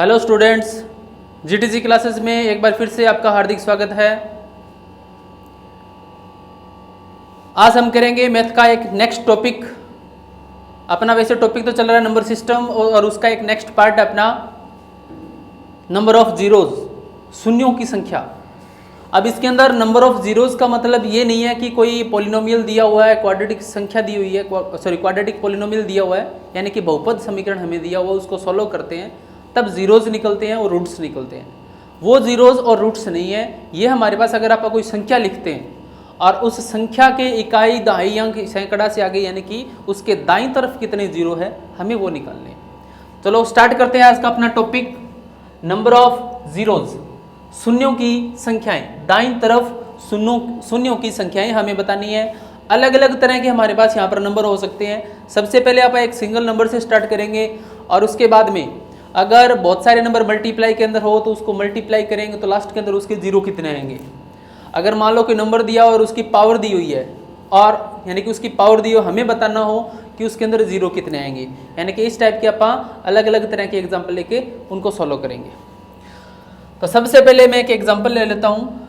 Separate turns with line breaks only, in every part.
Hello students, GTC classes में एक बार फिर से आपका हार्दिक स्वागत है। आज हम करेंगे मैथ का एक नेक्स्ट टॉपिक। अपना वैसे टॉपिक तो चल रहा है नंबर सिस्टम और उसका एक नेक्स्ट पार्ट है अपना नंबर ऑफ जीरोज, शून्यों की संख्या। अब इसके अंदर नंबर ऑफ जीरोज का मतलब ये नहीं है कि कोई पॉलिनोमियल दिया हुआ है, क्वाड्रेटिक संख्या दी हुई है, क्वाड्रेटिक पॉलिनोमियल दिया हुआ है, यानी कि बहुपद समीकरण हमें दिया हुआ है, उसको सॉल्व करते हैं तब जीरोज निकलते हैं और रूट्स निकलते हैं। वो जीरोज और रूट्स नहीं है, ये हमारे पास अगर आप कोई संख्या लिखते हैं और उस संख्या के इकाई दहाई अंक सैकड़ा से आगे यानी कि उसके दाईं तरफ कितने जीरो है हमें वो निकालने हैं। चलो स्टार्ट करते हैं आज का अपना टॉपिक नंबर ऑफ जीरोज, शून्यों की संख्याएं। दाईं तरफ शून्यों की संख्याएं हमें बतानी है। अलग अलग तरह के हमारे पास यहाँ पर नंबर हो सकते हैं। सबसे पहले आप एक सिंगल नंबर से स्टार्ट करेंगे और उसके बाद में अगर बहुत सारे नंबर मल्टीप्लाई के अंदर हो तो उसको मल्टीप्लाई करेंगे तो लास्ट के अंदर उसके जीरो कितने आएंगे। अगर मान लो कोई नंबर दिया और उसकी पावर दी हुई है और यानी कि उसकी पावर दी हो, हमें बताना हो कि उसके अंदर जीरो कितने आएंगे, यानी कि इस टाइप के आप अलग अलग तरह के एग्जाम्पल लेके उनको सॉल्व करेंगे। तो सबसे पहले मैं एक एग्जाम्पल ले लेता हूँ।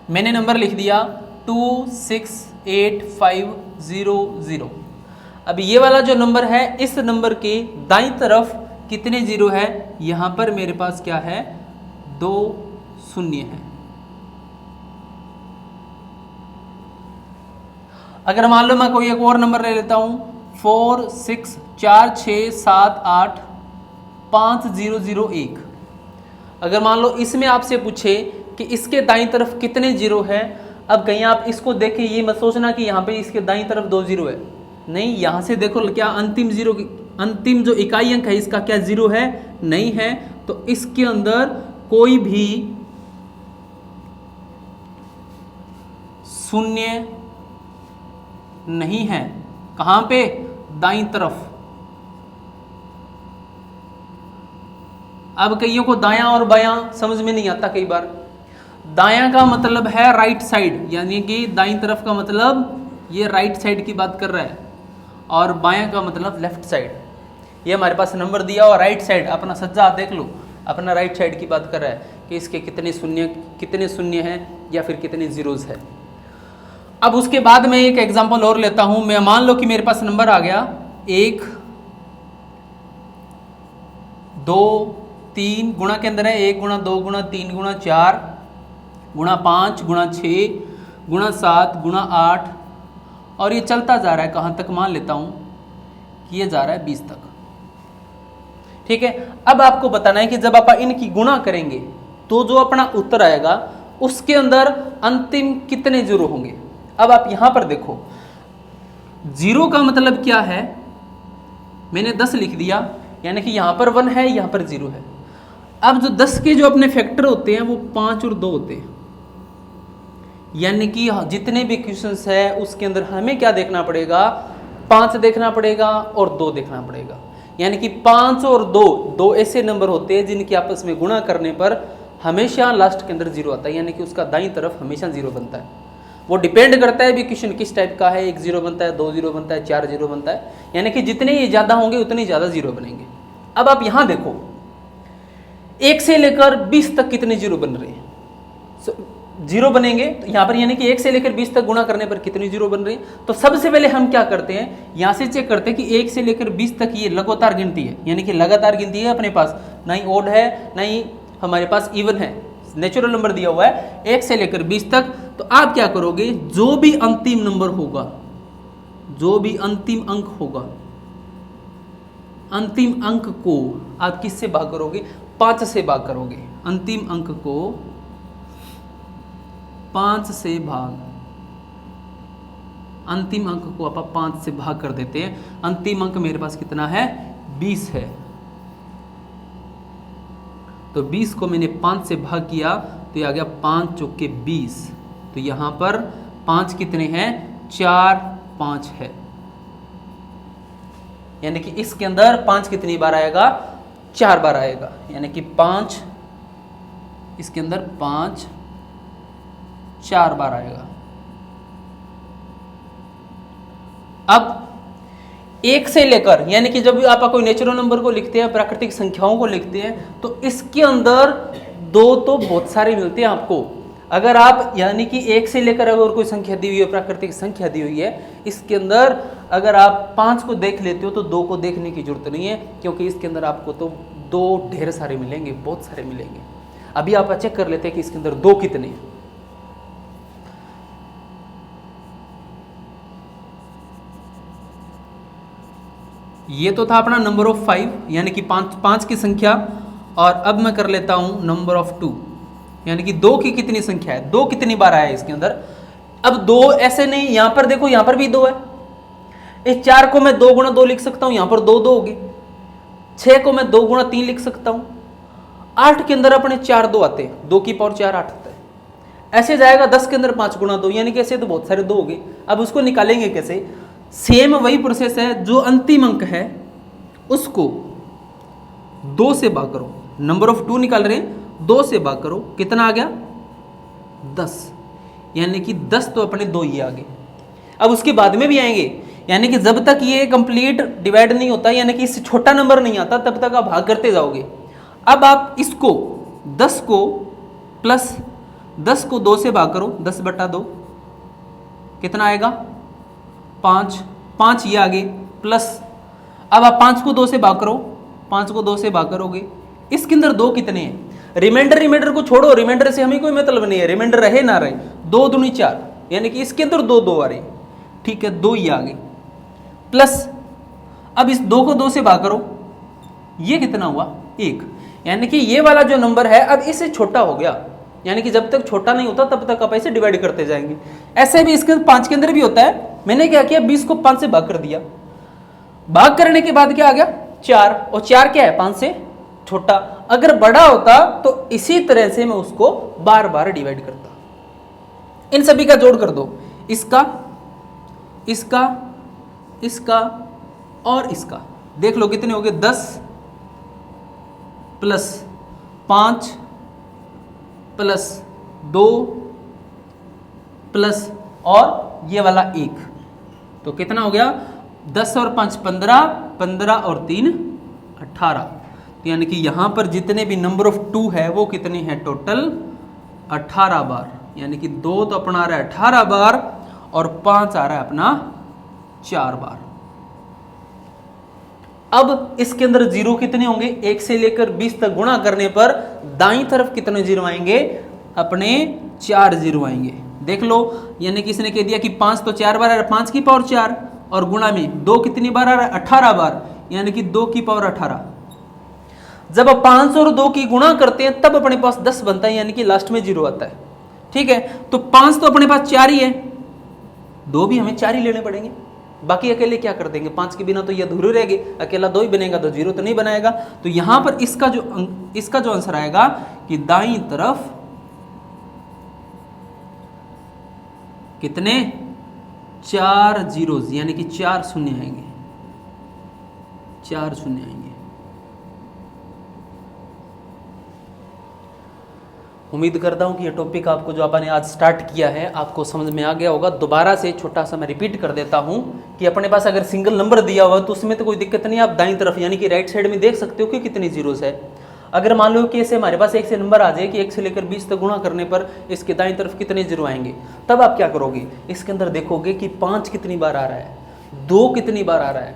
मैंने नंबर लिख दिया 26850। अब ये वाला जो नंबर है इस नंबर के दाईं तरफ कितने जीरो है, यहाँ पर मेरे पास क्या है 2 शून्य है। अगर मान लो मैं कोई एक और नंबर ले लेता हूँ 4646785001। अगर मान लो इसमें आपसे पूछे कि इसके दाईं तरफ कितने जीरो है, अब कहीं आप इसको देखें ये मत सोचना कि यहाँ पे इसके दाईं तरफ 2 जीरो है, नहीं, यहाँ से देखो क्या अंतिम जीरो, अंतिम जो इकाई अंक है इसका क्या जीरो है, नहीं है, तो इसके अंदर कोई भी शून्य नहीं है। कहाँ पे, दाईं तरफ। अब कईयों को दायां और बायां समझ में नहीं आता कई बार। दायां का मतलब है राइट साइड, यानी कि दाईं तरफ का मतलब ये राइट साइड की बात कर रहा है और बायां का मतलब लेफ्ट साइड। ये हमारे पास नंबर दिया और राइट साइड अपना सज्जा देख लो, अपना राइट साइड की बात कर रहा है कि इसके कितने शून्य हैं या फिर कितने जीरोज है। अब उसके बाद मैं एक एग्जांपल और लेता हूं। मैं मान लो कि मेरे पास नंबर आ गया 1 2 3 गुणा के अंदर है 1 गुणा 2 गुणा 3 गुणा 4 गुणा 5 गुणा 6 गुणा 7 गुणा 8 और ये चलता जा रहा है कहाँ तक, मान लेता हूँ कि ये जा रहा है 20 तक। ठीक है, अब आपको बताना है कि जब आप इनकी गुणा करेंगे तो जो अपना उत्तर आएगा उसके अंदर अंतिम कितने जीरो होंगे। अब आप यहां पर देखो, जीरो का मतलब क्या है, मैंने 10 लिख दिया, यानी कि यहां पर 1 है, यहां पर 0 है। अब जो 10 के जो अपने फैक्टर होते हैं वो 5 और 2 होते हैं, यानी कि जितने भी क्वेश्चंस है उसके अंदर हमें क्या देखना पड़ेगा, 5 देखना पड़ेगा और 2 देखना पड़ेगा। यानी कि 5 और 2 ऐसे नंबर होते हैं जिनकी आपस में गुणा करने पर हमेशा लास्ट के अंदर 0 आता है, यानी कि उसका दाईं तरफ हमेशा 0 बनता है। वो डिपेंड करता है भी क्वेश्चन किस टाइप का है, 1 0 बनता है, 2 0 बनता है, 4 0 बनता है, यानी कि जितने ये ज्यादा होंगे उतने ज्यादा 0 बनेंगे। अब आप यहां देखो 1 से लेकर 20 तक कितने 0 बन रहे हैं, 0 बनेंगे, तो यहाँ पर यानी कि 1 से लेकर 20 तक गुणा करने पर कितनी 0 बन रही है। तो सबसे पहले हम क्या करते हैं, यहाँ से चेक करते हैं कि 1 से लेकर 20 तक ये लगातार गिनती है, यानी कि लगातार गिनती है अपने पास, ना ही ओड है ना ही हमारे पास इवन है, नेचुरल नंबर दिया हुआ है 1 से लेकर 20 तक। तो आप क्या करोगे, जो भी अंतिम नंबर होगा, जो भी अंतिम अंक होगा, अंतिम अंक को आप किससे भाग करोगे, 5 से भाग करोगे। अंतिम अंक को 5 से भाग, अंतिम अंक को आप 5 से भाग कर देते हैं। अंतिम अंक मेरे पास कितना है, 20 है, तो 20 को मैंने 5 से भाग किया तो ये आ गया 5 चौके 20। तो यहां पर 5 कितने हैं, 4 5 है, यानी कि इसके अंदर 5 कितनी बार आएगा, 4 बार आएगा, यानी कि 5 इसके अंदर 5 4 बार आएगा। अब एक से लेकर, यानी कि जब आप कोई नेचुरल नंबर को लिखते हैं, प्राकृतिक संख्याओं को लिखते हैं, तो इसके अंदर दो तो बहुत सारे मिलते हैं आपको। अगर आप यानी कि एक से लेकर अगर कोई संख्या दी हुई है, प्राकृतिक संख्या दी हुई है, इसके अंदर अगर आप 5 को देख लेते हो तो 2 को देखने की जरूरत नहीं है, क्योंकि इसके अंदर आपको तो 2 ढेर सारे मिलेंगे, बहुत सारे मिलेंगे। अभी आप चेक कर लेते हैं कि इसके अंदर 2 कितने हैं। ये तो था अपना नंबर ऑफ 5, यानी कि 5 की संख्या। और अब मैं कर लेता हूं नंबर ऑफ 2, यानी कि 2 की कितनी संख्या है, 2 कितनी बार आया है इसके अंदर। अब 2 ऐसे नहीं, यहां पर देखो, यहां पर भी 2 है। इस 4 को मैं 2 गुणा 2 लिख सकता हूं, यहां पर 2 2 होगी। 6 को मैं 2 गुणा 3 लिख सकता हूं। 8 के अंदर अपने 4 2 आते हैं, 2 की पावर 4 8 आता है। ऐसे जाएगा 10 के अंदर 5 गुणा 2, यानी कि ऐसे तो बहुत सारे 2 हो गए। अब उसको निकालेंगे कैसे? सेम वही प्रोसेस है, जो अंतिम अंक है उसको 2 से भाग करो। नंबर ऑफ 2 निकाल रहे हैं, 2 से भाग करो, कितना आ गया? 10, यानी कि 10 तो अपने 2 ही आ गए। अब उसके बाद में भी आएंगे, यानी कि जब तक ये कंप्लीट डिवाइड नहीं होता, यानी कि इससे छोटा नंबर नहीं आता, तब तक आप भाग करते जाओगे। अब आप इसको 10 को प्लस 10 को 2 से भाग करो, 10/2 कितना आएगा? 5, 5 ये आगे प्लस। अब आप 5 को 2 से भाग करो, 5 को 2 से भाग करोगे, इसके अंदर 2 कितने हैं? रिमाइंडर को छोड़ो, रिमाइंडर से हमें कोई मतलब नहीं है, रिमाइंडर रहे ना रहे, 2 दूनी 4, यानी कि इसके अंदर 2 2 आ रहे, ठीक है, 2 ही आ गए प्लस। अब इस 2 को 2 से भाग करो, ये कितना हुआ? 1, यानी कि ये वाला जो नंबर है अब इससे छोटा हो गया, यानी कि जब तक छोटा नहीं होता तब तक आप ऐसे डिवाइड करते जाएंगे। ऐसे भी इसके 5 के अंदर भी होता है। मैंने क्या किया, 20 को 5 से भाग कर दिया, भाग करने के बाद क्या आ गया? 4, और 4 क्या है? 5 से छोटा। अगर बड़ा होता तो इसी तरह से मैं उसको बार बार डिवाइड करता। इन सभी का जोड़ कर दो, इसका, इसका, इसका और इसका, देख लो कितने हो गए? 10 प्लस 5 प्लस 2 प्लस और ये वाला 1, तो कितना हो गया? 10 और 5 15, 15 और 3 18। यानी कि यहां पर जितने भी नंबर ऑफ 2 है वो कितने हैं? टोटल 18 बार, यानी कि 2 तो अपना आ रहा है 18 बार और 5 आ रहा है अपना 4 बार। अब इसके अंदर जीरो कितने होंगे? 1 से लेकर 20 तक गुणा करने पर दाईं तरफ कितने जीरो आएंगे? अपने 4 जीरो आएंगे। देख लो, यानी कि इसने कह दिया कि 5 तो 4 बार आ रहा है, 5 की पावर 4 और गुणा में 2 कितनी बार आ रहा है? 18 बार, यानी कि 2 की पावर 18। जब आप 5 और 2 की गुणा करते हैं तब अपने पास 10 बनता है, यानी कि लास्ट में जीरो आता है। ठीक है, तो 5 तो अपने पास 4 ही है, 2 भी हमें 4 ही लेने पड़ेंगे, बाकी अकेले क्या कर देंगे? 5 के बिना तो ये अधूरे रहेंगे, अकेला 2 ही बनेगा तो जीरो तो नहीं बनाएगा। तो यहां पर इसका जो आंसर आएगा कि दाईं तरफ कितने? 4 जीरोज, यानी कि 4 शून्य आएंगे, 4 शून्य आएंगे। उम्मीद करता हूं कि ये टॉपिक आपको जो आपने आज स्टार्ट किया है आपको समझ में आ गया होगा। दोबारा से छोटा सा मैं रिपीट कर देता हूं कि अपने पास अगर सिंगल नंबर दिया हुआ है तो उसमें तो कोई दिक्कत नहीं है, आप दाईं तरफ यानी कि राइट साइड में देख सकते हो कि कितनी जीरोस है। अगर मान लो कि ऐसे हमारे पास एक से नंबर आ जाए कि 1 से लेकर 20 तक गुणा करने पर इसके दाईं तरफ कितने जीरो आएंगे, तब आप क्या करोगे? इसके अंदर देखोगे कि 5 कितनी बार आ रहा है, 2 कितनी बार आ रहा है,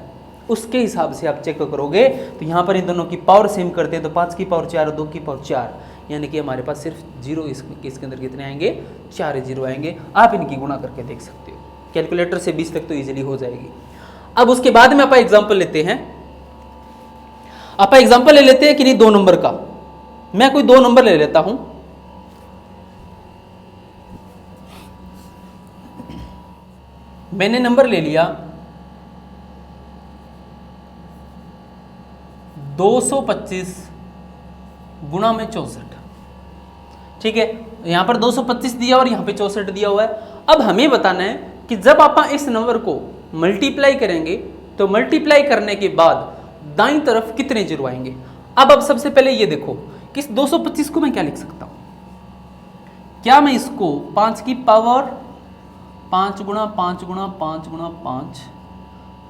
उसके हिसाब से आप चेक करोगे। तो यहाँ पर इन दोनों की पावर सेम करते हैं, तो 5 की पावर 4 और 2 की पावर 4, यानी कि हमारे पास सिर्फ जीरो इसके अंदर कितने आएंगे? 4 जीरो आएंगे। आप इनकी गुणा करके देख सकते हो, कैलकुलेटर से 20 तक तो इजीली हो जाएगी। अब उसके बाद में आप एग्जांपल लेते हैं, आप एग्जांपल ले लेते हैं कि नहीं 2 नंबर का। मैं कोई 2 नंबर ले लेता हूं, मैंने नंबर ले लिया 225 गुणा में 64, ठीक है। यहां पर 225 दिया और यहां पे 64 दिया हुआ है। अब हमें बताना है कि जब आप इस नंबर को मल्टीप्लाई करेंगे तो मल्टीप्लाई करने के बाद दाईं तरफ कितने जीरो आएंगे। अब सबसे पहले ये देखो कि इस 225 को मैं क्या लिख सकता हूं? क्या मैं इसको 5 की पावर 5 गुणा 5 गुणा 5 गुणा 5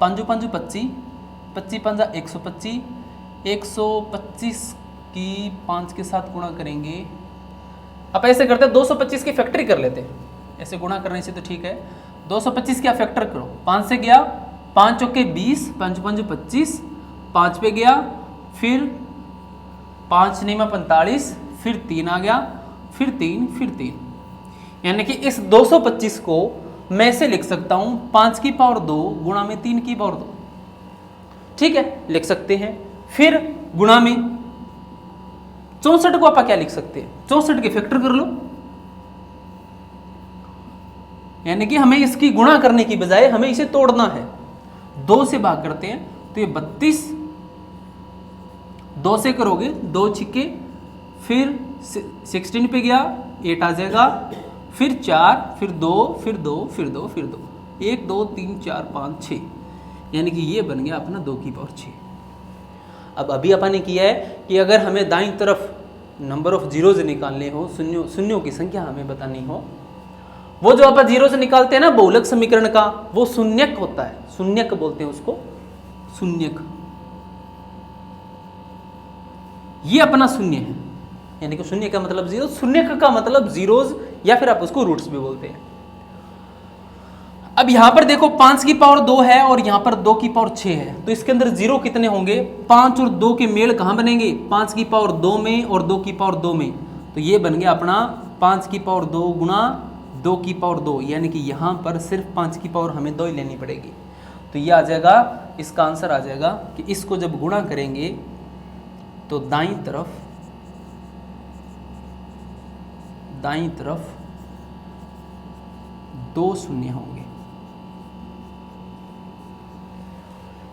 पाँचू पाँचू 25, 25 पंजा 125, 125 की 5 के साथ गुणा करेंगे। अब ऐसे करते हैं 225 की फैक्टरी कर लेते हैं, ऐसे गुणा करने से तो ठीक है। 225 क्या फैक्टर करो, 5 से गया 5 चौके 20, 5 5 25, 5 पे गया, फिर 5 नहीं में 45, फिर 3 आ गया, फिर 3, फिर 3, यानी कि इस 225 को मैं से लिख सकता हूं 5 की पावर 2 गुणा में 3 की पावर 2, ठीक है लिख सकते हैं। फिर गुणा में 64 को आप क्या लिख सकते हैं, 64 के फैक्टर कर लो, यानी कि हमें इसकी गुणा करने की बजाय हमें इसे तोड़ना है। 2 से भाग करते हैं तो ये 32, 2 से करोगे 2 छिक्के, फिर 16 पे गया 8 आ जाएगा, फिर 4, फिर 2, फिर 2, फिर 2, फिर 2, 1 2 3 4 5 6, यानी कि ये बन गया अपना 2 की पावर 6। अब अभी अपन ने किया है कि अगर हमें दाईं तरफ नंबर ऑफ जीरोज निकालने हो, शून्यों की संख्या हमें बतानी हो, वो जो अपन जीरो से निकालते हैं ना बहुलक समीकरण का, वो शून्यक होता है, शून्यक बोलते हैं उसको, शून्यक। ये अपना शून्य है, यानी कि शून्य का मतलब जीरो, शून्यक का मतलब जीरोज, या फिर आप उसको रूट्स भी बोलते हैं। अब यहां पर देखो 5 की पावर 2 है और यहां पर 2 की पावर 6 है, तो इसके अंदर जीरो कितने होंगे, 5 और 2 के मेल कहां बनेंगे, 5 की पावर 2 में और 2 की पावर 2 में, तो ये बन गया अपना 5 की पावर 2 गुणा 2 की पावर 2, यानी कि यहां पर सिर्फ 5 की पावर हमें 2 ही लेनी पड़ेगी। तो ये आ जाएगा, इसका आंसर आ जाएगा कि इसको जब गुणा करेंगे तो दाईं तरफ 2 शून्य होंगे।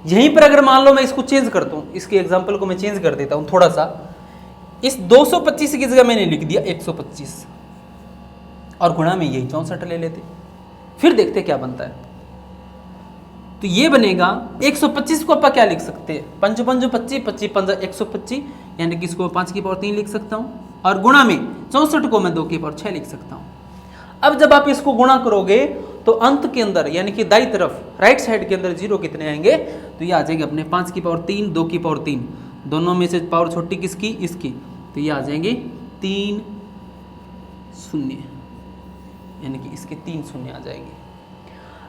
यहीं पर अगर मान लो मैं इसको चेंज करता हूं, इसके एग्जांपल को मैं चेंज कर देता हूं थोड़ा सा, इस 225 की जगह मैंने लिख दिया 125 और गुणा में यही 64 ले लेते, फिर देखते क्या बनता है। तो ये बनेगा 125 को आप क्या लिख सकते हैं, 5 5 25, 25 5 125, यानी कि इसको 5 की पावर 3 लिख सकता हूं, और गुणा में 64 को मैं 2 की पावर 6 लिख सकता हूं। अब जब आप इसको गुणा करोगे तो अंत के अंदर, यानी कि दाईं तरफ राइट साइड के अंदर जीरो कितने आएंगे, तो ये आ जाएंगे अपने 5 की पावर 3, 2 की पावर 3, दोनों में से पावर छोटी किसकी, इसकी, तो ये आ जाएंगे 3 शून्य, यानी कि इसके 3 शून्य आ जाएंगे।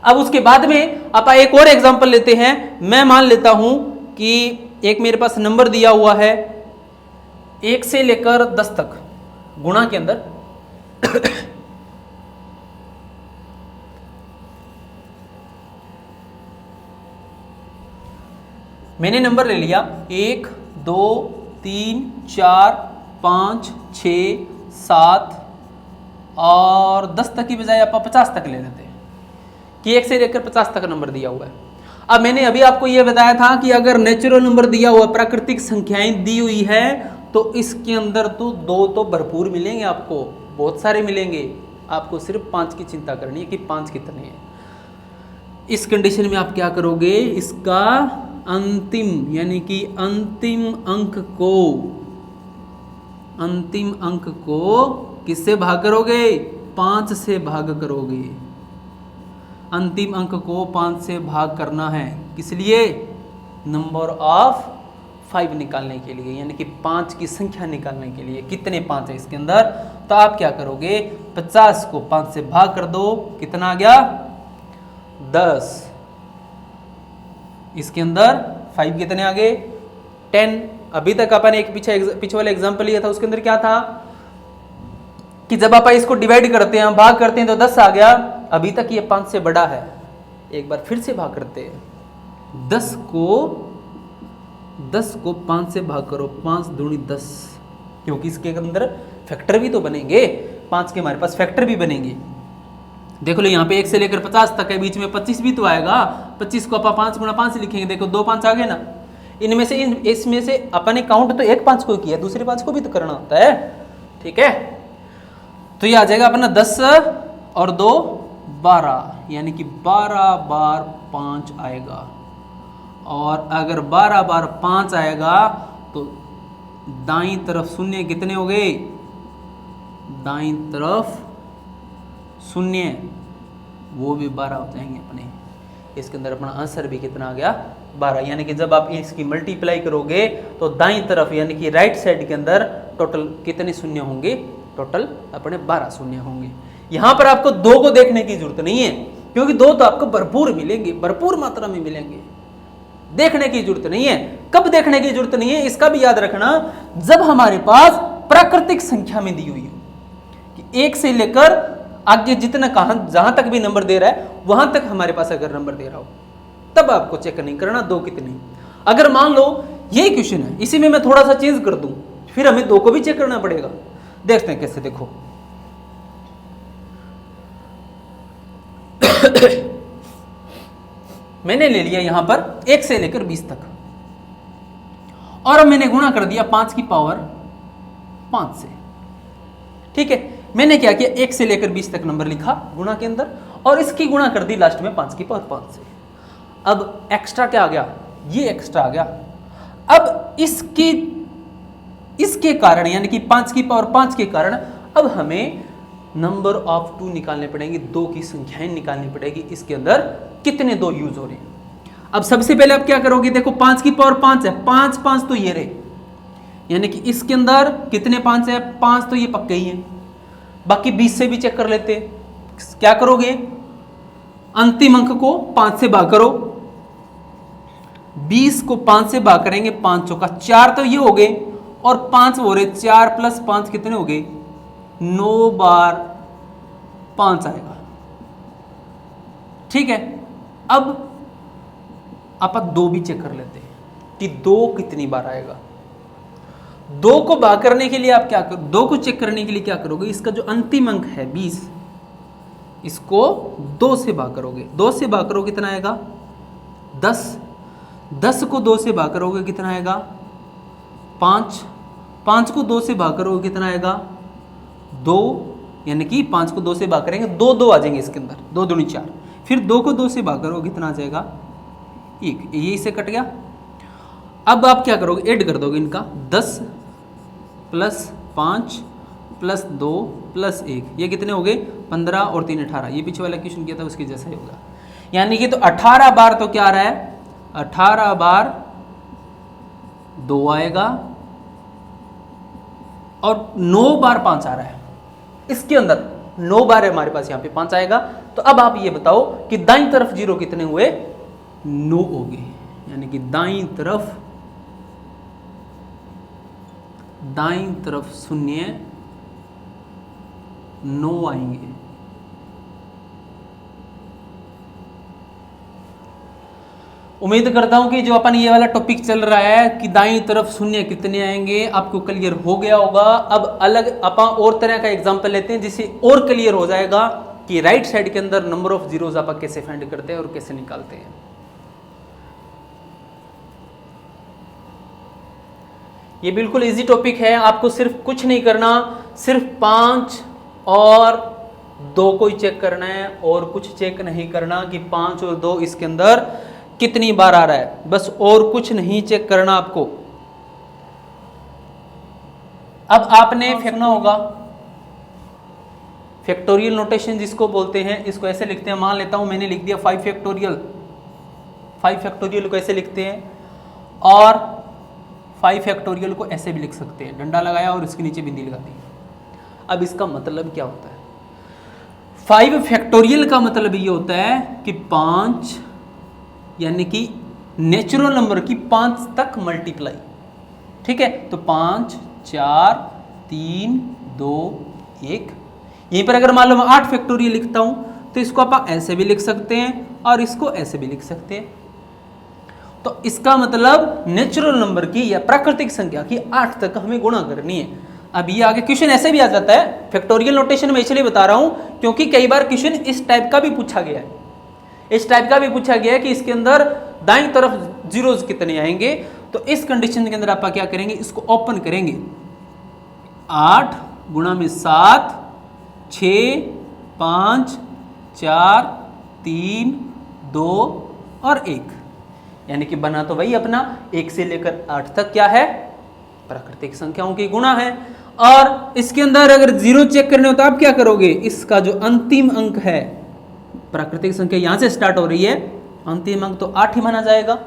अब उसके बाद में आप एक और एग्जांपल लेते हैं। मैं मान लेता हूं कि एक मेरे पास नंबर दिया हुआ है 1 से लेकर 10 तक, गुणा के अंदर मैंने नंबर ले लिया 1 2 3 4 5 6 7 और 10 तक की बजाय आप 50 तक ले लेते हैं कि 1 से लेकर 50 तक नंबर दिया हुआ है। अब मैंने अभी आपको यह बताया था कि अगर नेचुरल नंबर दिया हुआ, प्राकृतिक संख्याएं दी हुई है, तो इसके अंदर तो 2 तो भरपूर मिलेंगे, आपको बहुत सारे मिलेंगे, आपको सिर्फ 5 की चिंता करनी है कि 5 कितने हैं। इस कंडीशन में आप क्या करोगे, इसका अंतिम, यानी कि अंतिम अंक को किससे भाग करोगे, 5 से भाग करोगे। अंतिम अंक को 5 से भाग करना है, किस लिए, नंबर ऑफ 5 निकालने के लिए, यानी कि 5 की संख्या निकालने के लिए। कितने 5 है इसके अंदर, तो आप क्या करोगे, 50 को 5 से भाग कर दो, कितना आ गया 10, इसके अंदर 5 कितने आ गए 10। अभी तक अपन एक पीछे वाला एग्जांपल लिया था, उसके अंदर क्या था कि जब आप इसको डिवाइड करते हैं, भाग करते हैं, तो 10 आ गया। अभी तक ये 5 से बड़ा है, एक बार फिर से भाग करते हैं, 10 को 5 से भाग करो, 5 दूनी 10, क्योंकि इसके अंदर फैक्टर भी तो बनेंगे, 5 के हमारे पास फैक्टर भी बनेंगे। देख लो यहाँ पे 1 से लेकर 50 तक है, बीच में 25 भी तो आएगा, 25 को अपन 5 गुणा 5 लिखेंगे, देखो 2 5 आ गए ना। इनमें से इसमें से अपन ने काउंट तो एक 5 को किया, दूसरे 5 को भी तो करना होता है, ठीक है। तो ये आ जाएगा अपना 10 और 2 12, यानी कि 12 बार 5 आएगा, और अगर 12 बार 5 आएगा तो दाईं तरफ शून्य कितने हो गए, दाईं तरफ शून्य वो भी 12 हो जाएंगे अपने, इसके अंदर अपना आंसर भी कितना आ गया 12। यानी कि जब आप इसकी मल्टीप्लाई करोगे तो दाईं तरफ यानी कि राइट साइड के अंदर टोटल कितने शून्य होंगे, टोटल अपने 12 शून्य होंगे। यहाँ पर आपको 2 को देखने की जरूरत नहीं है क्योंकि 2 तो आपको भरपूर मिलेंगे, भरपूर मात्रा में मिलेंगे, देखने की जरूरत नहीं है। कब देखने की जरूरत नहीं है इसका भी याद रखना, जब हमारे पास प्राकृतिक संख्या में दी हुई हो कि 1 से लेकर आगे जितना जहां तक भी नंबर दे रहा है वहां तक हमारे पास अगर नंबर दे रहा हो तब आपको चेक नहीं करना 2 कितनी। अगर मान लो यही क्वेश्चन है, इसी में मैं थोड़ा सा चेंज कर दूं, फिर हमें 2 को भी चेक करना पड़ेगा। देखते हैं कैसे, देखो मैंने ले लिया यहां पर 1 से लेकर 20 तक और अब मैंने गुणा कर दिया 5 की पावर 5 से। ठीक है, मैंने क्या किया 1 से लेकर 20 तक नंबर लिखा गुणा के अंदर और इसकी गुणा कर दी लास्ट में 5 की पावर 5 से। अब एक्स्ट्रा क्या आ गया, ये एक्स्ट्रा आ गया। अब इसके कारण यानी कि 5 की पावर 5 के कारण अब हमें नंबर ऑफ 2 निकालने पड़ेंगे, 2 की संख्याएं निकालनी पड़ेगी, इसके अंदर कितने 2 यूज हो रहे हैं। अब सबसे पहले आप क्या करोगे, देखो 5 की पावर 5 है, 5 5 तो ये रहे, यानी कि इसके अंदर कितने 5 है, 5 तो ये पक्के ही हैं। बाकी 20 से भी चेक कर लेते हैं। क्या करोगे, अंतिम अंक को 5 से भाग करो, 20 को 5 से भाग करेंगे, 5 चौका 4 तो ये हो गए और 5 हो रहे, 4 प्लस 5 कितने हो गए, 9 बार 5 आएगा। ठीक है, अब आप 2 भी चेक कर लेते हैं कि 2 कितनी बार आएगा। 2 को भाग करने के लिए आप क्या करो, 2 को चेक करने के लिए क्या करोगे, इसका जो अंतिम अंक है 20, इसको 2 से भाग करोगे, 2 से भाग करोगे कितना आएगा 10, 10 को 2 से भाग करोगे कितना आएगा 5, 5 को 2 से भाग करोगे कितना आएगा 2, यानी कि 5 को 2 से भाग करेंगे 2 2 आ जाएंगे इसके अंदर, 2 दूनी 4, फिर 2 को 2 से भाग करोगे कितना आ जाएगा 1, ये इससे कट गया। अब आप क्या करोगे, ऐड कर दोगे इनका 10 प्लस 5 प्लस 2 प्लस 1, ये कितने हो गए 15 और 3 18, ये पीछे वाला क्वेश्चन किया था उसके जैसा ही होगा। यानी कि तो 18 बार तो क्या आ रहा है, 18 बार 2 आएगा और 9 बार 5 आ रहा है, इसके अंदर 9 बार है हमारे पास, यहाँ पे 5 आएगा। तो अब आप ये बताओ कि दाईं तरफ 0 कितने हुए, 9 हो गए, यानी कि दाईं तरफ 0 9 आएंगे। उम्मीद करता हूं कि जो अपन ये वाला टॉपिक चल रहा है कि दाईं तरफ 0 कितने आएंगे आपको क्लियर हो गया होगा। अब अलग अपन और तरह का एग्जांपल लेते हैं जिससे और क्लियर हो जाएगा कि राइट साइड के अंदर नंबर ऑफ जीरोस आप कैसे फाइंड करते हैं और कैसे निकालते हैं। ये बिल्कुल इजी टॉपिक है, आपको सिर्फ कुछ नहीं करना, सिर्फ 5 और 2 को ही चेक करना है और कुछ चेक नहीं करना कि 5 और 2 इसके अंदर कितनी बार आ रहा है, बस और कुछ नहीं चेक करना आपको। अब आपने फेंकना होगा फैक्टोरियल नोटेशन जिसको बोलते हैं, इसको ऐसे लिखते हैं, मान लेता हूं मैंने लिख दिया 5 फैक्टोरियल, 5 फैक्टोरियल को ऐसे लिखते हैं और 5 फैक्टोरियल को ऐसे भी लिख सकते हैं, डंडा लगाया और इसके नीचे बिंदी लगा दी। अब इसका मतलब क्या होता है, 5 फैक्टोरियल का मतलब ये होता है कि 5 यानी कि नेचुरल नंबर की 5 तक मल्टीप्लाई। ठीक है, तो 5 4 3 2 1। यहीं पर अगर मान लो मैं 8 फैक्टोरियल लिखता हूं तो इसको आप ऐसे भी लिख सकते हैं और इसको ऐसे भी लिख सकते हैं। तो इसका मतलब नेचुरल नंबर की या प्राकृतिक संख्या की 8 तक हमें गुणा करनी है। अब ये आगे क्वेश्चन ऐसे भी आ जाता है, फैक्टोरियल नोटेशन में इसलिए बता रहा हूं क्योंकि कई बार क्वेश्चन इस टाइप का भी पूछा गया है, इस टाइप का भी पूछा गया है कि इसके अंदर दाईं तरफ जीरोस कितने आएंगे। तो इस कंडीशन के अंदर आप क्या करेंगे, इसको ओपन करेंगे, 8 गुणा में 7 6 5 4 3 2 और 1, यानी कि बना तो वही अपना 1 से लेकर 8 तक क्या है, प्राकृतिक संख्याओं की गुणा है। और इसके अंदर अगर जीरो चेक करने हो तो आप क्या करोगे, इसका जो अंतिम अंक है, प्राकृतिक संख्या यहां से स्टार्ट हो रही है अंतिम अंक तो 8 ही माना जाएगा,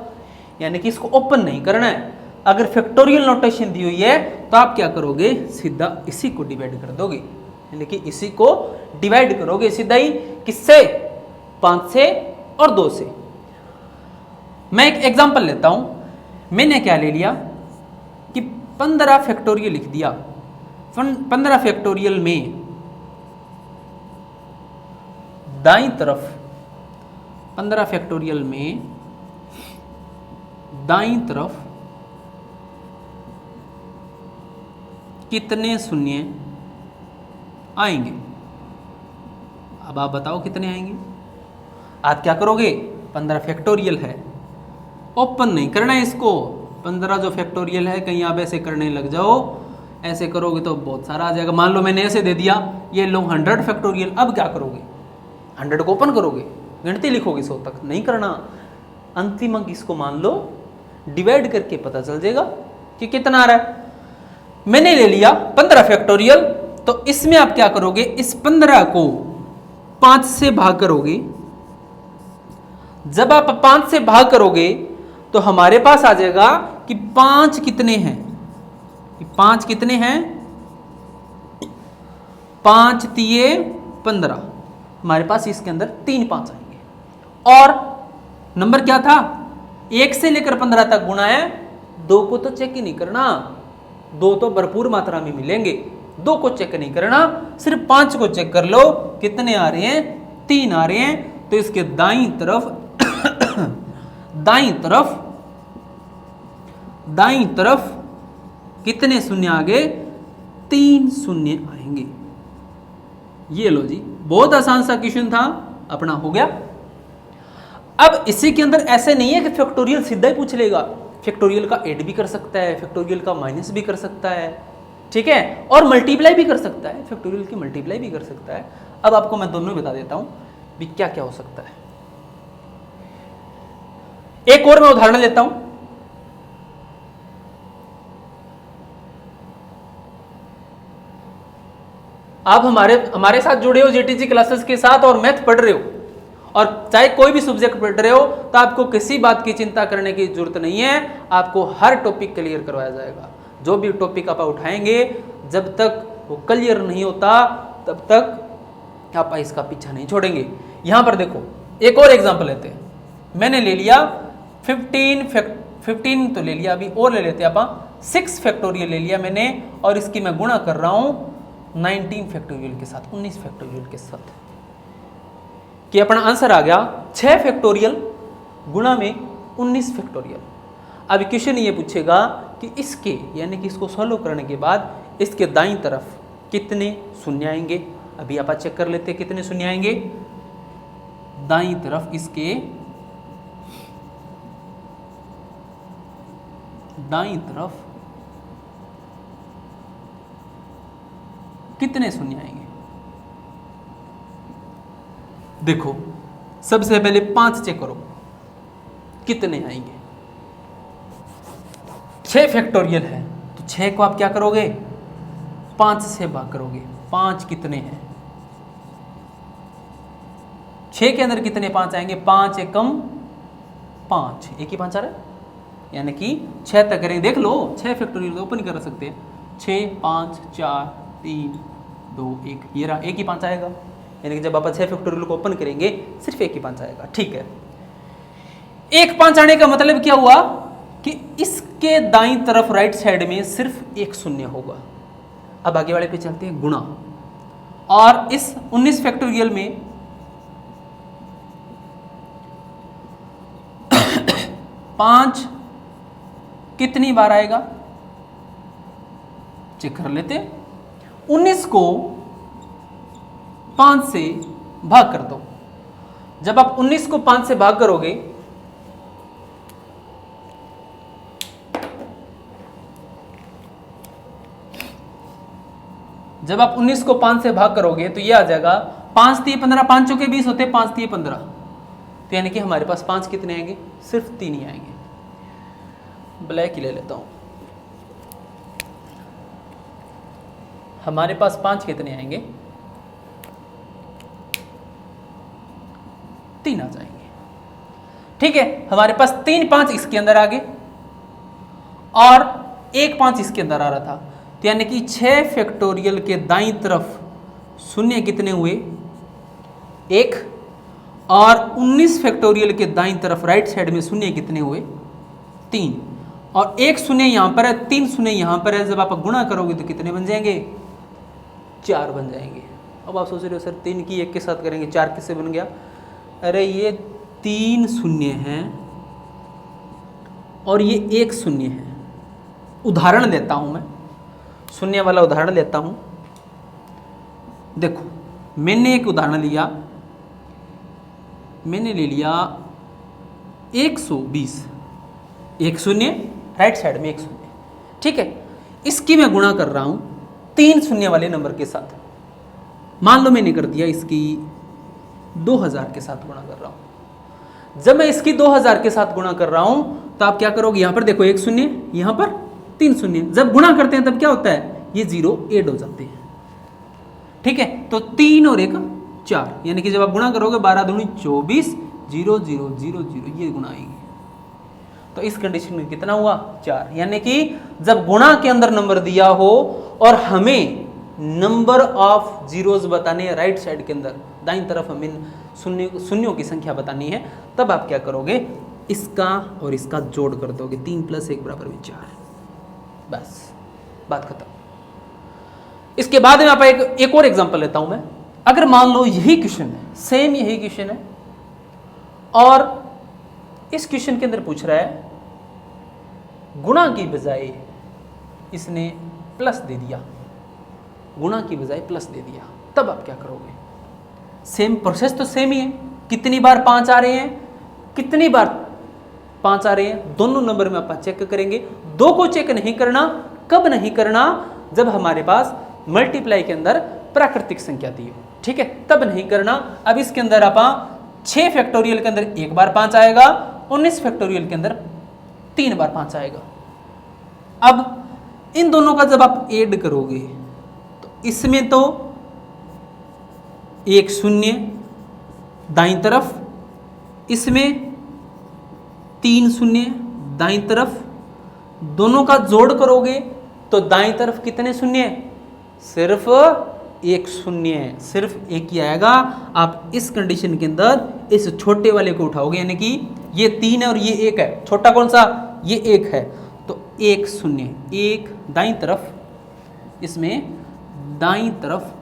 यानी कि इसको ओपन नहीं करना है। अगर फैक्टोरियल नोटेशन दी हुई है तो आप क्या करोगे, सीधा इसी को डिवाइड कर दोगे, यानी कि इसी को डिवाइड करोगे सीधा ही, किससे, 5 से और 2 से। मैं एक एग्जांपल लेता हूं, मैंने क्या ले लिया कि 15 फैक्टोरियल लिख दिया। 15 फैक्टोरियल में दाईं तरफ, 15 फैक्टोरियल में दाईं तरफ कितने शून्य आएंगे? अब आप बताओ कितने आएंगे। आप क्या करोगे, 15 फैक्टोरियल है, ओपन नहीं करना है इसको। 15 जो फैक्टोरियल है कहीं आप ऐसे करने लग जाओ, ऐसे करोगे तो बहुत सारा आ जाएगा। मान लो मैंने ऐसे दे दिया, ये लो 100 फैक्टोरियल, अब क्या करोगे, 100 को ओपन करोगे, गिनती लिखोगे 100 तक, नहीं करना। अंतिम अंक इसको मान लो डिवाइड करके पता चल जाएगा कि कितना आ रहा है। मैंने ले लिया 15 फैक्टोरियल, तो इसमें आप क्या करोगे, इस 15 को 5 से भाग करोगे। जब आप 5 से भाग करोगे तो हमारे पास आ जाएगा कि 5 कितने हैं, 5 कितने हैं, 5 तिये 15, हमारे पास इसके अंदर 3 5 आएंगे। और नंबर क्या था, 1 से लेकर 15 तक गुणा है, 2 को तो चेक ही नहीं करना, 2 तो भरपूर मात्रा में मिलेंगे, 2 को चेक नहीं करना, सिर्फ 5 को चेक कर लो, कितने आ रहे हैं, 3 आ रहे हैं। तो इसके दाईं तरफ दाईं तरफ कितने शून्य आ गए, 3 शून्य आएंगे। ये लो जी, बहुत आसान सा क्वेश्चन था, अपना हो गया। अब इसी के अंदर ऐसे नहीं है कि फैक्टोरियल सीधा ही पूछ लेगा, फैक्टोरियल का ऐड भी कर सकता है, फैक्टोरियल का माइनस भी कर सकता है, ठीक है, और मल्टीप्लाई भी कर सकता है, फैक्टोरियल की मल्टीप्लाई भी कर सकता है। अब आपको मैं दोनों बता देता हूं भी क्या क्या हो सकता है। एक और मैं उदाहरण लेता हूं, आप हमारे साथ जुड़े हो जीटीजी क्लासेस के साथ और मैथ पढ़ रहे हो, और चाहे कोई भी सब्जेक्ट पढ़ रहे हो, तो आपको किसी बात की चिंता करने की जरूरत नहीं है, आपको हर टॉपिक क्लियर करवाया जाएगा। जो भी टॉपिक आप उठाएंगे, जब तक वो क्लियर नहीं होता तब तक आप इसका पीछा नहीं छोड़ेंगे। यहां पर देखो, एक और एग्जांपल लेते हैं। मैंने ले लिया 15 तो ले लिया, अभी और ले लेते हैं आप 6 फैक्टोरियल ले लिया मैंने, और इसकी मैं गुणा कर रहा हूं 19 फैक्टोरियल के साथ, 19 फैक्टोरियल के साथ, कि अपना आंसर आ गया 6 फैक्टोरियल गुणा में 19 फैक्टोरियल। अब क्वेश्चन ये पूछेगा कि इसके, यानी कि इसको सॉल्व करने के बाद इसके दाईं तरफ कितने शून्य आएंगे। अभी आप चेक कर लेते हैं कितने शून्य आएंगे। दाईं तरफ इसके दाईं तरफ कितने शून्य आएंगे। देखो, सबसे पहले 5 चेक करो कितने आएंगे। 6 फैक्टोरियल है तो 6 को आप क्या करोगे, 5 से भाग करोगे। 5 कितने हैं, 6 के अंदर कितने 5 आएंगे, 5 एकम 5, एक ही 5 आ रहा है, यानी कि 6 तक करेंगे। देख लो, 6 फैक्टोरियल ओपन कर सकते हैं, 6 5 4 3 2 1, ये रहा, एक ही 5 आएगा, यानी कि जब आप 6 फैक्टोरियल को ओपन करेंगे सिर्फ एक ही 5 आएगा। ठीक है, एक 5 आने का मतलब क्या हुआ कि इसके दाईं तरफ राइट साइड में सिर्फ एक शून्य होगा। अब आगे वाले पे चलते हैं, गुणा। और इस 19 फैक्टोरियल में 5 कितनी बार आएगा, चेक कर लेते हैं। 19 को 5 से भाग कर दो। जब आप 19 को 5 से भाग करोगे जब आप 19 को 5 से भाग करोगे तो ये आ जाएगा 5 3 15, 5 चौके 20 होते, 5 3 15, तो यानी कि हमारे पास 5 कितने आएंगे, सिर्फ 3 ही आएंगे। ब्लैक ही ले लेता हूं, हमारे पास 5 कितने आएंगे, 3 आ जाएंगे। ठीक है, हमारे पास 3 5 इसके अंदर आ गए और 1 5 इसके अंदर आ रहा था, तो यानी कि 6 फैक्टोरियल के दाईं तरफ शून्य कितने हुए? 1, और 19 फैक्टोरियल के दाईं तरफ राइट साइड में शून्य कितने हुए? 3, और 1 शून्य यहाँ पर है, 3 शून्य यहाँ पर है, जब आप गुणा करोगे तो कितने बन जाएंगे? 4 बन जाएंगे। अब आप सोच रहे हो सर 3 की 1 के साथ करेंगे 4 किससे बन गया? अरे ये 3 शून्य हैं और ये 1 शून्य है। उदाहरण लेता हूं मैं, शून्य वाला उदाहरण लेता हूं। देखो मैंने एक उदाहरण लिया, मैंने ले लिया 120, 1 शून्य राइट साइड में 1 शून्य, ठीक है। इसकी मैं गुणा कर रहा हूं 3 शून्य वाले नंबर के साथ। मान लो मैंने कर दिया इसकी 2000 के साथ गुणा कर रहा हूं। जब मैं इसकी 2000 के साथ गुणा कर रहा हूं तो आप क्या करोगे? यहां पर देखो 1 शून्य, यहां पर 3 शून्य, जब गुणा करते हैं तब क्या होता है? ये 0 ऐड हो जाते हैं, ठीक है। तो 3 और 1 4, यानी कि जब आप गुणा करोगे 12 दूनी 24, 0 0 0 0 ये गुणा आएगी। तो इस कंडीशन में कितना हुआ? 4। यानी कि जब गुणा के अंदर नंबर दिया हो और हमें नंबर ऑफ जीरोस बताने हैं राइट साइड के अंदर, दाईं तरफ हमें शून्यों की संख्या बतानी है, तब आप क्या करोगे? इसका और इसका जोड़ कर दोगे, 3 + 1 = 4, बस बात खत्म। इसके बाद में आप एक और एग्जांपल लेता हूं मैं। अगर मान लो यही क्वेश्चन है, सेम यही क्वेश्चन है, और इस क्वेश्चन के अंदर पूछ रहा है गुणा की बजाय इसने प्लस दे दिया, गुणा की बजाय प्लस दे दिया, तब आप क्या करोगे? सेम प्रोसेस तो सेम ही है। कितनी बार 5 आ रहे हैं, कितनी बार 5 आ रहे हैं, दोनों नंबर में आप चेक करेंगे। 2 को चेक नहीं करना, कब नहीं करना? जब हमारे पास मल्टीप्लाई के अंदर प्राकृतिक संख्या दी हो, ठीक है, तब नहीं करना। अब इसके अंदर आप 6 फैक्टोरियल के अंदर 1 बार 5 आएगा, 19 फैक्टोरियल के अंदर 3 बार 5 आएगा। अब इन दोनों का जब आप ऐड करोगे तो इसमें तो 1 शून्य दाईं तरफ, इसमें 3 शून्य दाईं तरफ, दोनों का जोड़ करोगे तो दाईं तरफ कितने शून्य? सिर्फ 1 शून्य, सिर्फ 1 ही आएगा। आप इस कंडीशन के अंदर इस छोटे वाले को उठाओगे, यानी कि ये 3 है और ये 1 है, छोटा कौन सा? ये 1 है, तो 1 शून्य, 1 दाईं तरफ, इसमें दाईं तरफ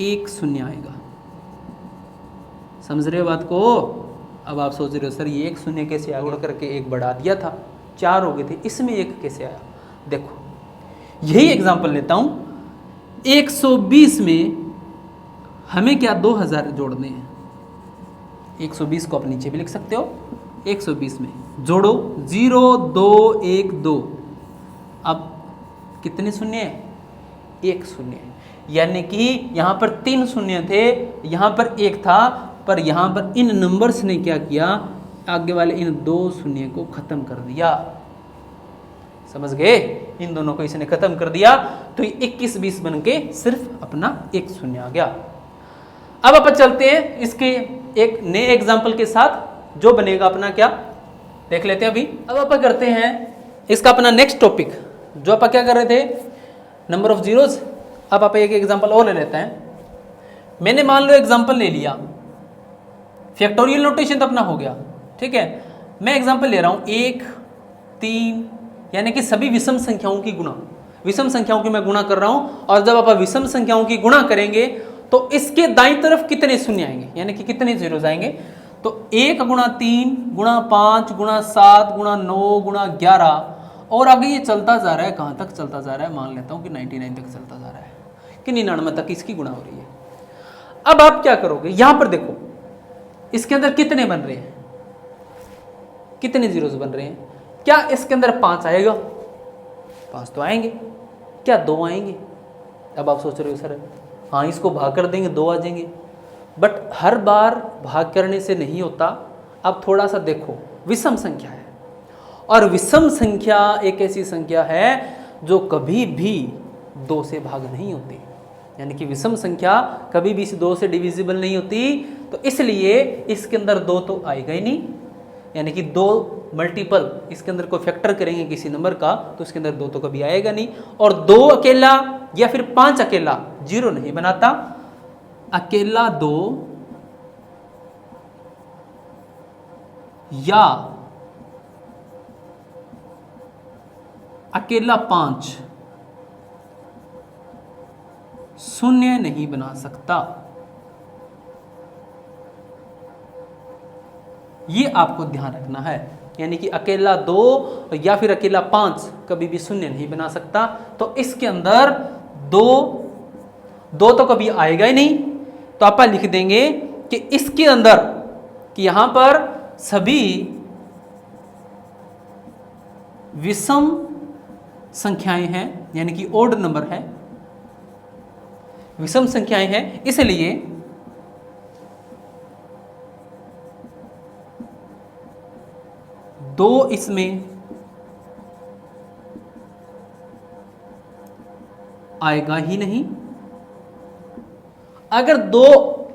1 शून्य आएगा। समझ रहे हो बात को? अब आप सोच रहे हो सर ये 1 शून्य कैसे आगे करके 1 बढ़ा दिया था, 4 हो गए थे, इसमें 1 कैसे आया? देखो यही एग्जांपल लेता हूं। 120 में हमें क्या 2000 जोड़ने हैं। 120 को आप नीचे भी लिख सकते हो। 120 में जोड़ो 0 2 1 2, अब कितने शून्य है? 1 शून्य, यानी कि यहां पर 3 शून्य थे, यहां पर 1 था, पर यहां पर इन नंबर्स ने क्या किया? आगे वाले इन 2 शून्य को खत्म कर दिया। समझ गए? इन दोनों को इसने खत्म कर दिया, तो 21 20 बन के सिर्फ अपना 1 शून्य आ गया। अब अपन चलते हैं इसके एक नए एग्जाम्पल के साथ, जो बनेगा अपना क्या देख लेते हैं अभी। अब अपन करते हैं इसका अपना नेक्स्ट टॉपिक, जो अपन क्या कर रहे थे, नंबर ऑफ जीरोस। अब आप एक एग्जाम्पल और ले लेते हैं। मैंने मान लो एग्जाम्पल ले लिया, फैक्टोरियल नोटेशन तो अपना हो गया, ठीक है। मैं एग्जाम्पल ले रहा हूं 1 3, यानी कि सभी विषम संख्याओं की गुणा, विषम संख्याओं की मैं गुणा कर रहा हूं, और जब आप विषम संख्याओं की गुणा करेंगे तो इसके दाईं तरफ कितने शून्य आएंगे, यानी कि कितने जीरोस आएंगे? तो 1 × 3 × 5 × 7 × 9 × 11, और आगे ये चलता जा रहा है। कहां तक चलता जा रहा है? मान लेता हूं कि 99 तक चलता जा रहा है, कि 99 तक इसकी गुणा हो रही है। अब आप क्या करोगे? यहां पर देखो इसके अंदर कितने बन रहे हैं, कितने जीरोस बन रहे हैं? क्या इसके अंदर 5 आएगा? 5 तो आएंगे। क्या 2 आएंगे? अब आप सोच रहे हो सर हाँ इसको भाग कर देंगे 2 आ जाएंगे, बट हर बार भाग करने से नहीं होता। अब थोड़ा सा देखो, विषम संख्या है, और विषम संख्या एक ऐसी संख्या है जो कभी भी 2 से भाग नहीं होती। यानी कि विषम संख्या कभी भी इस 2 से डिविजिबल नहीं होती, तो इसलिए इसके अंदर 2 तो आएगा ही नहीं, यानी कि 2 मल्टीपल इसके अंदर कोई फैक्टर करेंगे किसी नंबर का तो इसके अंदर 2 तो कभी आएगा नहीं। और 2 अकेला या फिर 5 अकेला 0 नहीं बनाता, अकेला 2 या अकेला 5 शून्य नहीं बना सकता। ये आपको ध्यान रखना है, यानी कि अकेला 2 या फिर अकेला 5 कभी भी शून्य नहीं बना सकता। तो इसके अंदर 2 तो कभी आएगा ही नहीं, तो आप लिख देंगे कि इसके अंदर कि यहां पर सभी विषम संख्याएं हैं, यानी कि ओड नंबर है, विषम संख्याएं हैं, इसलिए दो इसमें आएगा ही नहीं। अगर 2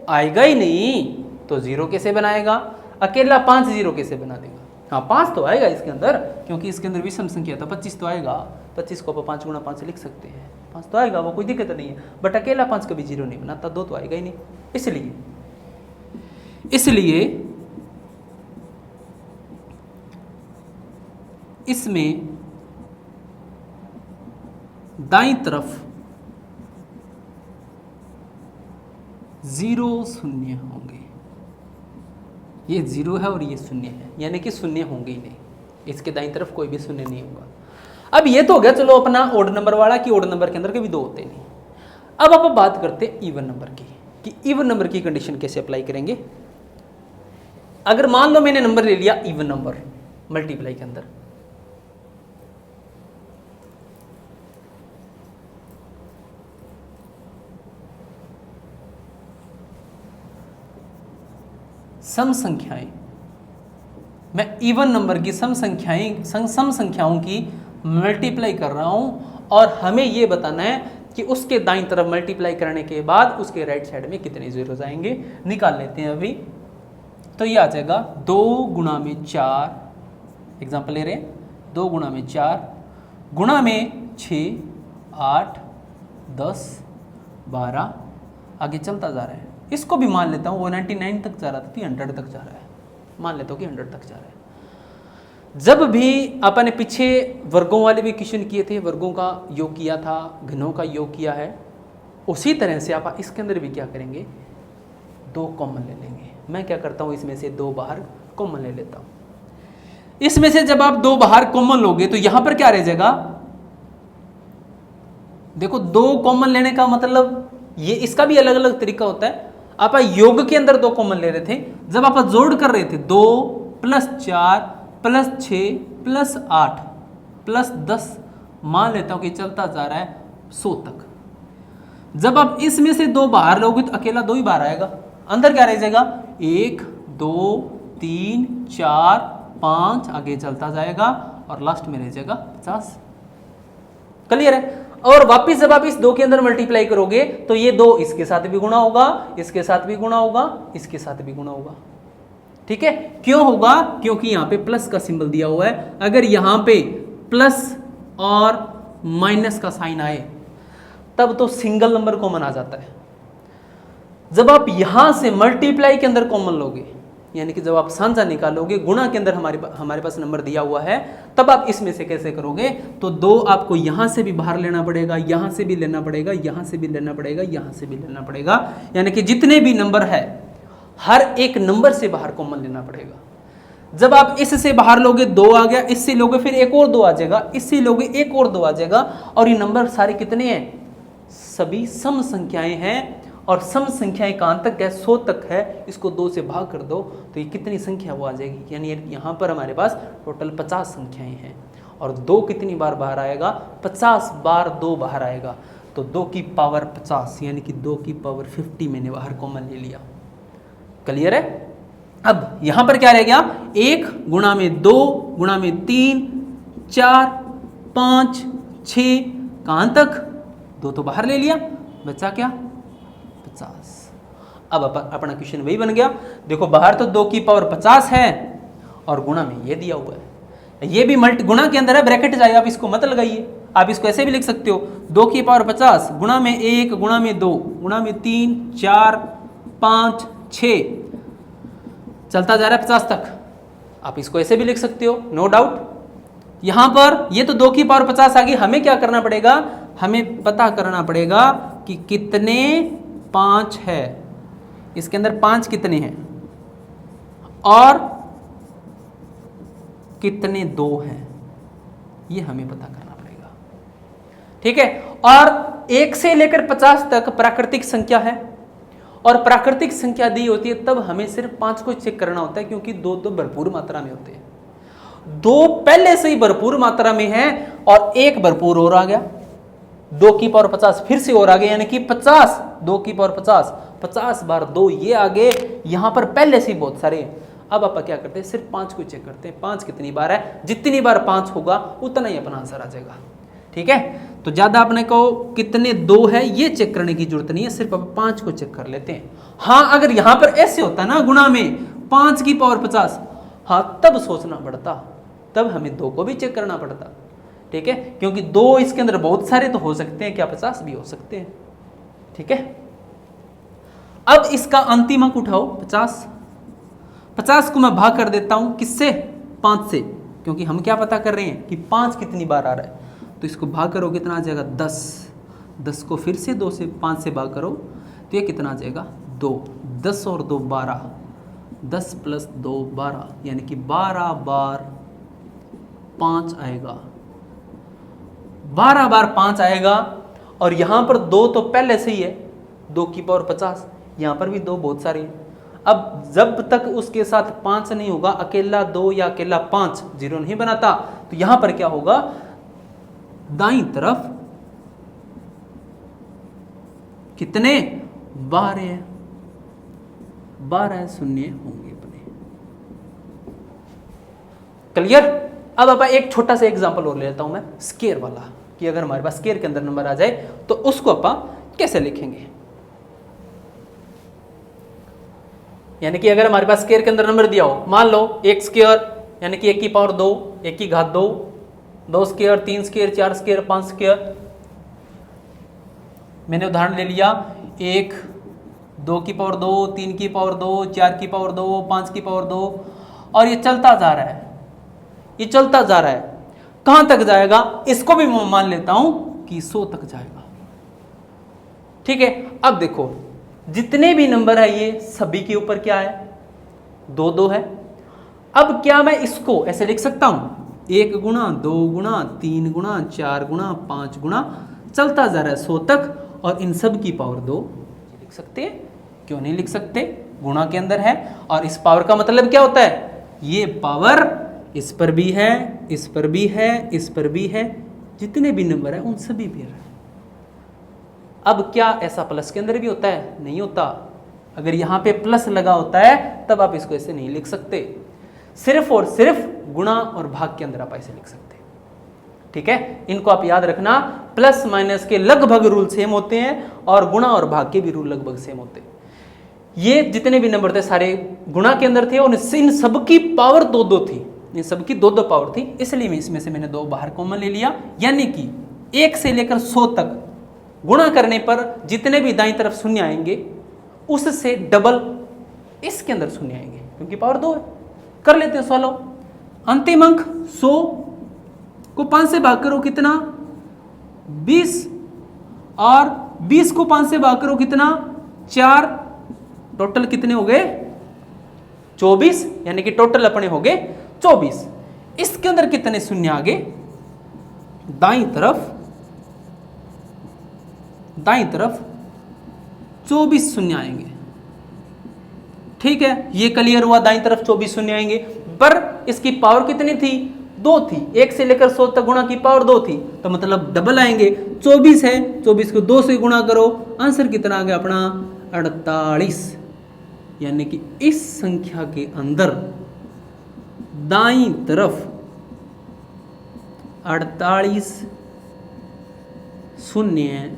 आएगा ही नहीं तो 0 कैसे बनाएगा? अकेला 5 0 कैसे बना देगा? हाँ 5 तो आएगा इसके अंदर, क्योंकि इसके अंदर विषम संख्या था, 25 तो आएगा। 25 को आप 5 गुणा 5 लिख सकते हैं, 5 तो आएगा, वो कोई दिक्कत नहीं है। बट अकेला 5 कभी 0 नहीं बनाता, 2 तो आएगा ही नहीं। इसलिए इसमें दाईं तरफ 0 शून्य होंगे। ये 0 है और ये शून्य है, यानी कि शून्य होंगे ही नहीं, इसके दाईं तरफ कोई भी शून्य नहीं होगा। अब ये तो हो गया चलो अपना ओड नंबर वाला, कि ओड नंबर के अंदर कभी 2 होते नहीं। अब आप बात करते हैं इवन नंबर की, कि इवन नंबर की कंडीशन कैसे अप्लाई करेंगे। अगर मान लो मैंने नंबर ले लिया इवन नंबर मल्टीप्लाई के अंदर, सम संख्याएं, मैं इवन नंबर की सम संख्याओं की मल्टीप्लाई कर रहा हूं और हमें यह बताना है कि उसके दाईं तरफ मल्टीप्लाई करने के बाद उसके राइट साइड में कितने जीरोस आएंगे। निकाल लेते हैं अभी। तो ये आ जाएगा 2 गुणा में 4, एग्जाम्पल ले रहे हैं, 2 गुणा में 4 गुणा में 6 8 10 12, आगे चलता जा रहा है। इसको भी मान लेता हूँ, वो 99 तक जा रहा था, 100 तक जा रहा है, मान लेता हूँ कि 100 तक जा रहा है। जब भी आपने पीछे वर्गों वाले भी क्वेश्चन किए थे, वर्गों का योग किया था, घनों का योग किया है, उसी तरह से आप इसके अंदर भी क्या करेंगे, 2 कॉमन ले लेंगे। मैं क्या करता हूँ, इसमें से 2 बाहर कॉमन ले लेता हूँ। इसमें से जब आप 2 बाहर कॉमन लोगे तो यहां पर क्या रह जाएगा, देखो 2 कॉमन लेने का मतलब ये, इसका भी अलग अलग तरीका होता है। आप योग के अंदर 2 कॉमन ले रहे थे, जब आप जोड़ कर रहे थे 2 + 4 + 6 + 8 + 10, मान लेता हूं कि चलता जा रहा है 100 तक। जब आप इसमें से 2 बाहर लोगे तो अकेला 2 ही बाहर आएगा, अंदर क्या रह जाएगा 1 2 3 4 5, आगे चलता जाएगा और लास्ट में रह जाएगा 50। क्लियर है? और वापिस जब आप इस 2 के अंदर मल्टीप्लाई करोगे तो ये 2 इसके साथ भी गुणा होगा, इसके साथ भी गुणा होगा, इसके साथ भी गुणा होगा। ठीक है, क्यों होगा? क्योंकि यहां पे प्लस का सिंबल दिया हुआ है। अगर यहां पे प्लस और माइनस का साइन आए तब तो सिंगल नंबर कॉमन आ जाता है। जब आप यहां से मल्टीप्लाई के अंदर कॉमन लोगे, यानी कि जब आप साझा निकालोगे, गुणा के अंदर हमारे पास नंबर दिया हुआ है, तब आप इसमें से कैसे करोगे, तो 2 आपको यहां से भी बाहर लेना पड़ेगा, यहां से भी लेना पड़ेगा, यहां से भी लेना पड़ेगा, यहां से भी लेना पड़ेगा, यानी कि जितने भी नंबर है हर एक नंबर से बाहर कॉमन लेना पड़ेगा। जब आप इससे बाहर लोगे 2 आ गया, इससे लोगे फिर एक और 2 आ जाएगा, इससे लोगे एक और 2 आ जाएगा, और ये नंबर सारे कितने हैं, सभी सम संख्याएं हैं। और सम संख्याएं कहां तक है, 100 तक है। इसको 2 से भाग कर दो तो ये कितनी संख्या वो आ जाएगी, यानी यहाँ पर हमारे पास टोटल 50 संख्याएं हैं। और 2 कितनी बार बाहर आएगा, 50 बार 2 बाहर आएगा, तो 2 की पावर 50, यानी कि 2 की पावर 50 मैंने बाहर कॉमन ले लिया। क्लियर है? अब यहां पर क्या रह गया, 1 गुणा में 2 गुणा में 3 4 5 6, कहां तक, 2 तो बाहर ले लिया, बचा क्या 50। अब अपना क्वेश्चन वही बन गया। देखो बाहर तो 2 की पावर 50 है और गुणा में ये दिया हुआ है, ये भी मल्टी गुणा के अंदर है, ब्रैकेट जाए, आप इसको मत लगाइए, आप इसको ऐसे भी लिख सकते हो 2 की पावर 50 गुणा में 1 गुणा में 2 गुणा में 3 4 5 6 चलता जा रहा है 50 तक। आप इसको ऐसे भी लिख सकते हो, नो डाउट। यहां पर ये तो 2 की पावर 50 आ गई, हमें क्या करना पड़ेगा, हमें पता करना पड़ेगा कि कितने 5 है, इसके अंदर 5 कितने हैं और कितने 2 हैं, ये हमें पता करना पड़ेगा। ठीक है, और 1 से लेकर 50 तक प्राकृतिक संख्या है और प्राकृतिक संख्या दी होती है तब हमें सिर्फ 5 को चेक करना होता है, क्योंकि 2 तो भरपूर मात्रा में होते हैं, 2 पहले से ही भरपूर मात्रा में है और 1 भरपूर और आ गया, 2 की पावर 50 फिर से और आ गया, यानी कि 50 2 की पावर 50 बार 2 ये आगे, यहां पर पहले से ही बहुत सारे हैं। अब आप क्या करते हैं, सिर्फ 5 को चेक करते हैं, 5 कितनी बार है, जितनी बार 5 होगा उतना ही अपना आंसर आ जाएगा। ठीक है, तो ज्यादा अपने को कितने 2 है ये चेक करने की जरूरत नहीं है, सिर्फ अब 5 को चेक कर लेते हैं। हाँ, अगर यहां पर ऐसे होता ना गुणा में 5 की पावर 50, हाँ तब सोचना पड़ता, तब हमें 2 को भी चेक करना पड़ता। ठीक है, क्योंकि 2 इसके अंदर बहुत सारे तो हो सकते हैं, क्या 50 भी हो सकते हैं। ठीक है, अब इसका अंतिम अंक उठाओ 50 को मैं भाग कर देता हूं किससे, 5 से, क्योंकि हम क्या पता कर रहे हैं कि 5 कितनी बार आ रहा है, तो इसको भाग करो कितना आ जाएगा 10 को फिर से 2 से 5 से भाग करो तो ये कितना आ जाएगा 2, 10 और 2 12, 10 प्लस 2 12, यानी कि 12 बार 5 आएगा, 12 बार 5 आएगा। और यहां पर 2 तो पहले से ही है, 2 की पावर 50, यहां पर भी 2 बहुत सारे हैं। अब जब तक उसके साथ 5 नहीं होगा, अकेला 2 या अकेला 5 जीरो नहीं बनाता, तो यहां पर क्या होगा, दाईं तरफ कितने 12 शून्य होंगे अपने। क्लियर। अब आप एक छोटा सा एग्जांपल और ले लेता हूं मैं, स्केयर वाला, कि अगर हमारे पास स्केयर के अंदर नंबर आ जाए तो उसको आप कैसे लिखेंगे। यानी कि अगर हमारे पास स्केयर के अंदर नंबर दिया हो, मान लो 1 स्केयर यानी कि 1 की पावर 2, 1 की घात 2, 2 स्केयर, 3 स्केयर, 4 स्केयर, 5 स्केयर। मैंने उदाहरण ले लिया 1, 2 की पावर 2, 3 की पावर 2, 4 की पावर 2, 5 की पावर 2, और ये चलता जा रहा है, ये चलता जा रहा है। कहां तक जाएगा, इसको भी मैं मान लेता हूं कि 100 तक जाएगा। ठीक है, अब देखो जितने भी नंबर है ये सभी के ऊपर क्या है, 2 2 है। अब क्या मैं इसको ऐसे लिख सकता हूं, 1 गुणा 2 गुणा 3 गुणा 4 गुणा 5 गुणा, चलता जा रहा है 100 तक, और इन सब की पावर 2 लिख सकते हैं। क्यों नहीं लिख सकते, गुणा के अंदर है, और इस पावर का मतलब क्या होता है, ये पावर इस पर भी है, इस पर भी है, इस पर भी है, जितने भी नंबर है उन सभी पर है। अब क्या ऐसा प्लस के अंदर भी होता है, नहीं होता। अगर यहां पे प्लस लगा होता है तब आप इसको ऐसे नहीं लिख सकते, सिर्फ और सिर्फ गुणा और भाग के अंदर आप ऐसे लिख सकते। ठीक है, इनको आप याद रखना, प्लस माइनस के लगभग रूल सेम होते हैं और गुणा और भाग के भी रूल लगभग सेम होते हैं। ये जितने भी नंबर थे सारे गुणा के अंदर थे और इन सबकी पावर 2 2 थी, इन सबकी 2 2 पावर थी, इसलिए मैं इसमें से मैंने 2 बाहर कॉमन ले लिया। यानी कि 1 से लेकर 100 तक गुणा करने पर जितने भी दाईं तरफ शून्य आएंगे उससे डबल इसके अंदर शून्य आएंगे, क्योंकि पावर 2 है। कर लेते हैं सॉल्व। अंतिम अंक 100 को 5 से भाग करो कितना 20, और 20 को 5 से भाग करो कितना 4, टोटल कितने हो गए 24, यानी कि टोटल अपने हो गए 24। इसके अंदर कितने शून्य आ गए, दाईं तरफ 24 शून्य आएंगे। ठीक है, ये क्लियर हुआ, दाईं तरफ 24 शून्य आएंगे, पर इसकी पावर कितनी थी 2 थी, 1 से लेकर 100 तक गुणा की पावर 2 थी, तो मतलब डबल आएंगे। 24 है, 24 को 2 से गुणा करो, आंसर कितना आ गया अपना 48। यानी कि इस संख्या के अंदर दाईं तरफ 48 शून्य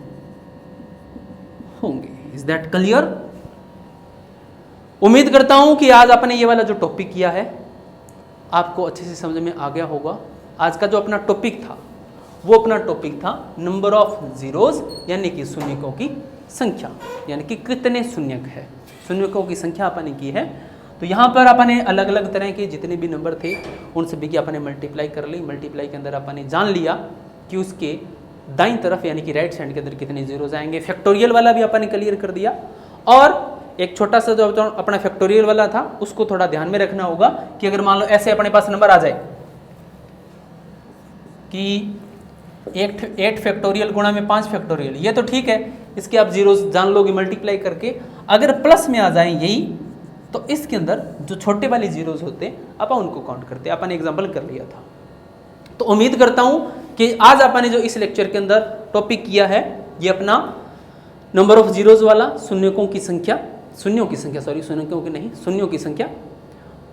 होंगे। Is that clear? उम्मीद करता हूं कि आज आपने ये वाला जो टॉपिक किया है आपको अच्छे से समझ में आ गया होगा। आज का जो अपना टॉपिक था वो अपना टॉपिक था नंबर ऑफ जीरोज, यानी कि शून्यकों की संख्या, यानी कि कितने शून्यक है, शून्यकों की संख्या अपने की है। तो यहाँ पर अपने अलग अलग तरह के जितने भी नंबर थे उन सभी की अपने मल्टीप्लाई कर ली। मल्टीप्लाई के अंदर अपने जान लिया कि उसके दाईं तरफ यानी कि राइट साइड के अंदर कितने जीरोज आएंगे। फैक्टोरियल वाला भी अपने क्लियर कर दिया, और एक छोटा सा जो अपना फैक्टोरियल वाला था उसको थोड़ा ध्यान में रखना होगा कि अगर मान लो ऐसे अपने पास नंबर आ जाए कि 8 फैक्टोरियल गुणा में 5 फैक्टोरियल, ये तो ठीक है, इसके आप जीरोज जान लोगे मल्टीप्लाई करके। अगर प्लस में आ जाए यही, तो इसके अंदर जो छोटे वाले जीरोज होते अपन उनको काउंट करते, अपन एग्जाम्पल कर लिया था। तो उम्मीद करता हूं कि आज अपन ने जो इस लेक्चर के अंदर टॉपिक किया है ये अपना नंबर ऑफ जीरोज वाला, शून्यों की संख्या, शून्यों की संख्या,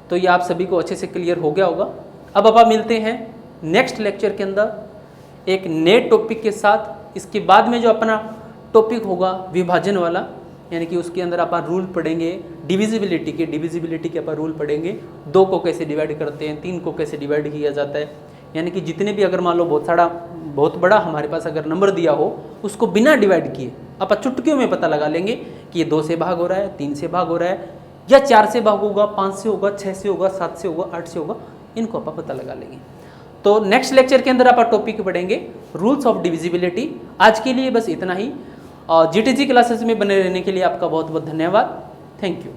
तो ये आप सभी को अच्छे से क्लियर हो गया होगा। अब अपन मिलते हैं नेक्स्ट लेक्चर के अंदर एक नए टॉपिक के साथ। इसके बाद में जो अपना टॉपिक होगा विभाजन वाला, यानी कि उसके अंदर अपन रूल पढ़ेंगे डिविजिबिलिटी के अपन रूल पढ़ेंगे। 2 को कैसे डिवाइड करते हैं, 3 को कैसे डिवाइड किया जाता है, यानी कि जितने भी अगर मान लो बहुत बड़ा हमारे पास अगर नंबर दिया हो उसको बिना डिवाइड किए अपन चुटकियों में पता लगा लेंगे कि ये 2 से भाग हो रहा है, 3 से भाग हो रहा है, या 4 से भाग होगा, 5 से होगा, 6 से होगा, 7 से होगा, 8 से होगा, इनको अपन पता लगा लेंगे। तो नेक्स्ट लेक्चर के अंदर अपन टॉपिक पढ़ेंगे रूल्स ऑफ डिविजिबिलिटी। आज के लिए बस इतना ही। GTG क्लासेस में बने रहने के लिए आपका बहुत बहुत धन्यवाद। Thank you.